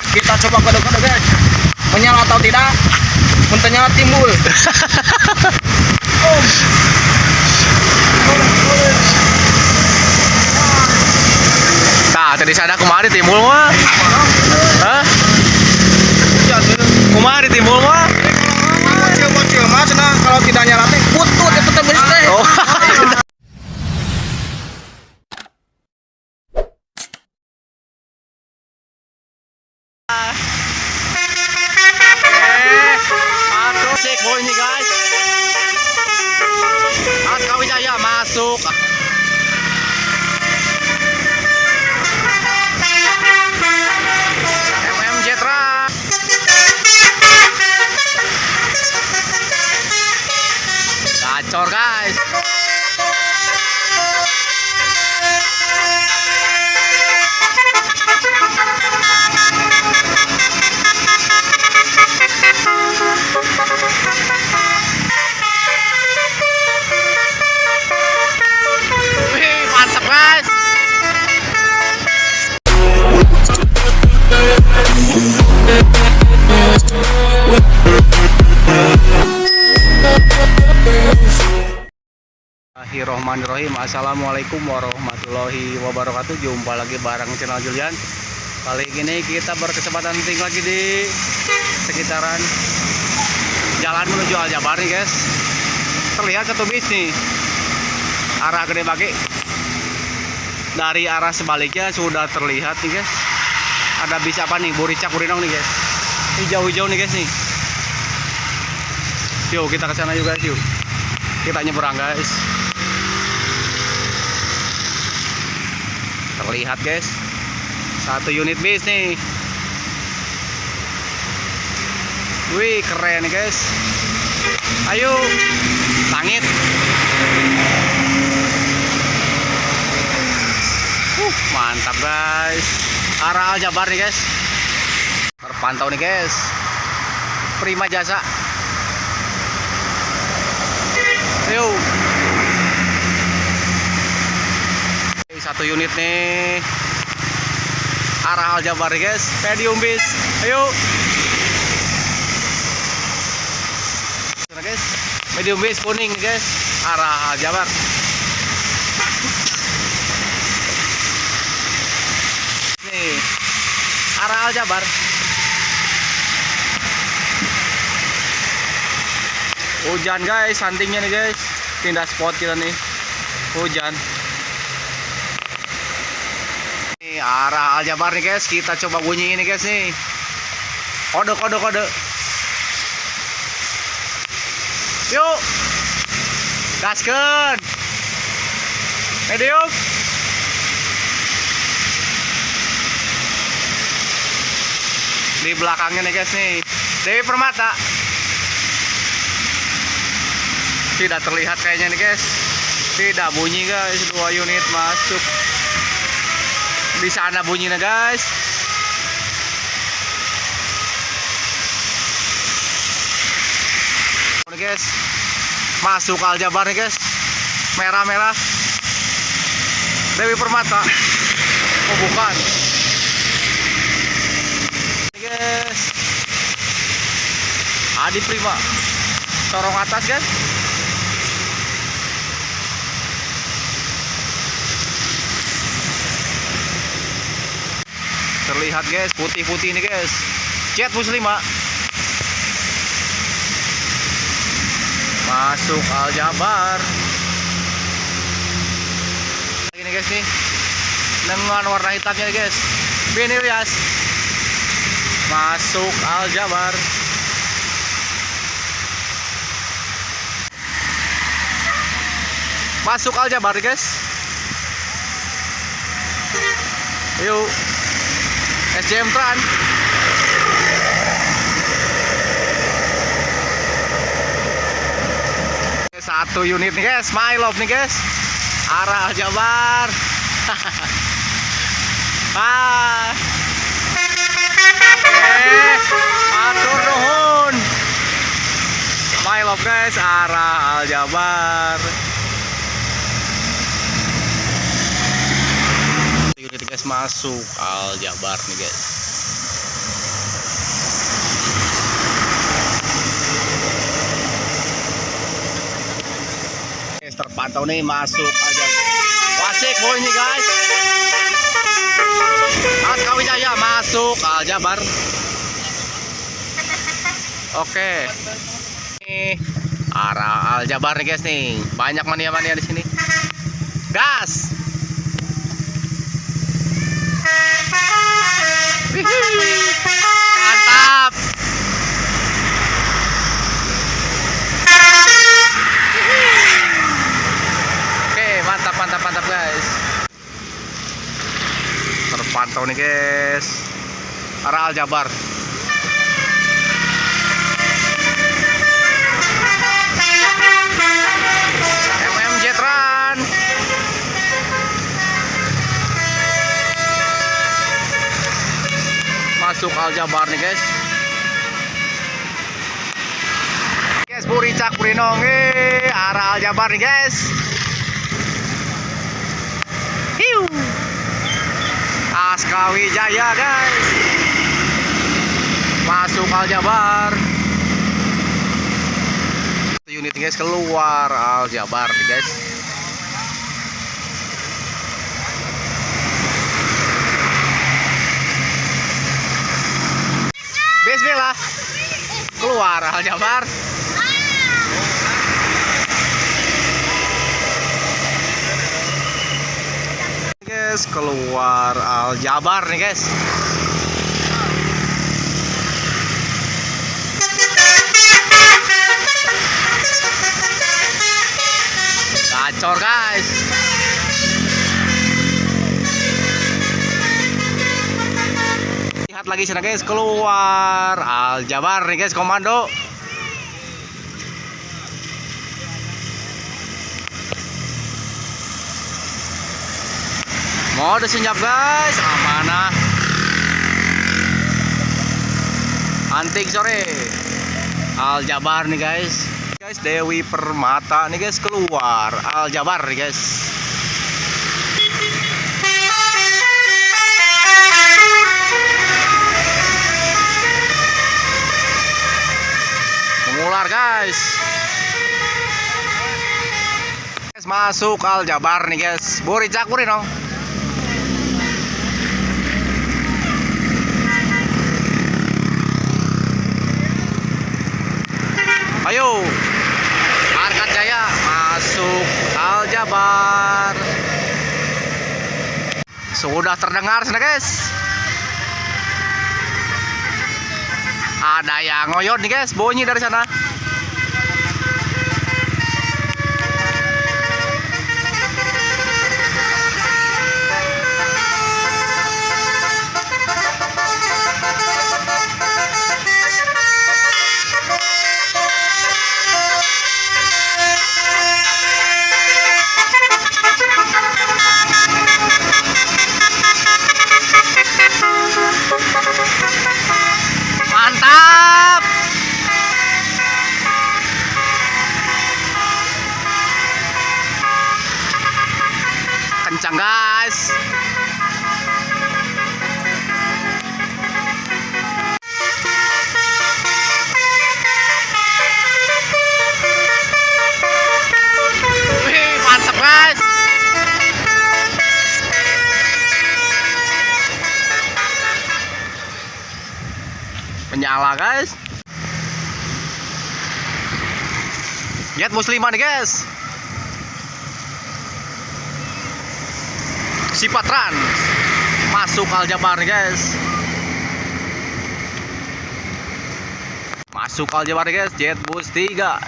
Kita coba kode-kode guys. Menyala atau tidak? Menyala timbul. Nah, tadi sana kemarin timbul mah. Hah? Kemarin timbul mah. Bocil mas, nah kalau tidak nyala teh putut itu teh teh. Oh. Masuk boy ini guys. Mas Kawijaya masuk. Jetra. Gacor guys. Wih, mantap guys. Bismillahirrahmanirrahim. Assalamualaikum warahmatullahi wabarakatuh. Jumpa lagi bareng channel Julian. Kali ini kita berkesempatan tinggal lagi di sekitaran jalan menuju Aljabar nih guys. Terlihat satu bis nih, arah Gede Bage. Dari arah sebaliknya sudah terlihat nih guys. Ada bis apa nih? Buricak Burinong nih guys. Hijau-hijau nih guys nih. Yuk kita ke sana juga yuk. Kita nyebrang guys. Terlihat guys, satu unit bis nih. Wih keren nih guys. Ayo langit. Mantap guys. Arah Aljabar nih guys. Terpantau nih guys. Prima Jasa. Ayo. Satu unit nih, arah Aljabar guys, medium bis. Ayo guys, medium bis kuning guys, arah Aljabar. Nih arah Aljabar. Hujan guys, santingnya nih guys, pindah spot kita nih, hujan. Arah Aljabar nih guys, kita coba bunyi ini guys nih. Kode. Yuk, gaskeun. Medium. Di belakangnya nih guys nih, Dewi Permata. Tidak terlihat kayaknya nih guys. Tidak bunyi guys, 2 unit masuk. Di sana bunyinya guys. Ini guys, masuk Aljabar nih guys. Merah-merah. Dewi Permata. Oh bukan. Ini guys. Adi Prima. Sorong atas guys. Terlihat guys, putih-putih ini guys. Jet Muslimah. Masuk Aljabar. Ini guys nih, dengan warna hitamnya nih guys. Ben Ilyas. Masuk Aljabar. Masuk Aljabar guys. Yuk. SCM Tran. Satu unit nih guys, My Love nih guys. Arah Aljabar. Atur nuhun. My Love guys, arah Aljabar. Unit guys masuk Aljabar nih guys. Terpantau nih masuk aja. Wasik boy ini guys. Mas Kawijaya masuk Aljabar. Oke. Nih arah Aljabar nih guys nih. Banyak mania-mania di sini. Gas. Mantap. Mantap guys. Terpantau nih guys arah Aljabar. Jetran masuk Aljabar nih guys. Buricak Burinong arah Aljabar nih guys. Askawijaya guys masuk Aljabar. Unit guys keluar Aljabar nih guys. Bismillah keluar Aljabar. Guys keluar Aljabar nih guys. Gacor guys. Lihat lagi sana guys keluar Aljabar nih guys komando. Mode senyap guys, amanah. Antik sore. Aljabar nih guys. Guys Dewi Permata nih guys keluar Aljabar nih guys. Mengular guys. Guys masuk Aljabar nih guys. Buricak Burinong. Ayo Arkat Jaya masuk Aljabar. Sudah terdengar sana guys. Ada yang ngoyot nih guys, bunyi dari sana. Mantap. Kencang guys. Wih, mantap guys. Menyala guys. Lihat Muslimah nih guys. Sipatran masuk Aljabar nih guys. Masuk Aljabar nih guys. Jetbus 3.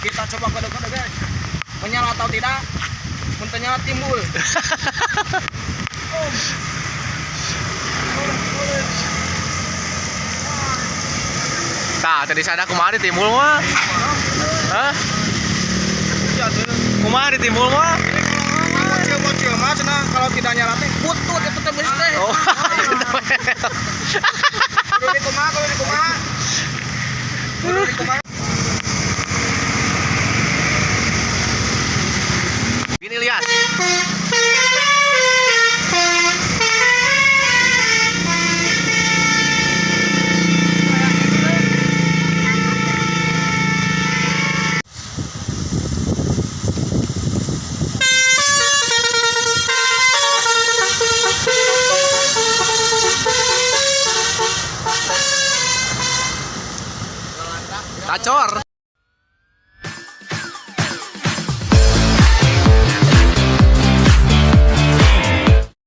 Kita coba kode-kode guys, menyala atau tidak. Mentenya timbul. Nah, tadi sana kemari timbul mah. Hah? Kemari timbul mah. Bocil mas, nah kalau tidak nyala teh butut itu teh beris teh. Oh. Kalau di kumaha. Ini lihat. Kacor.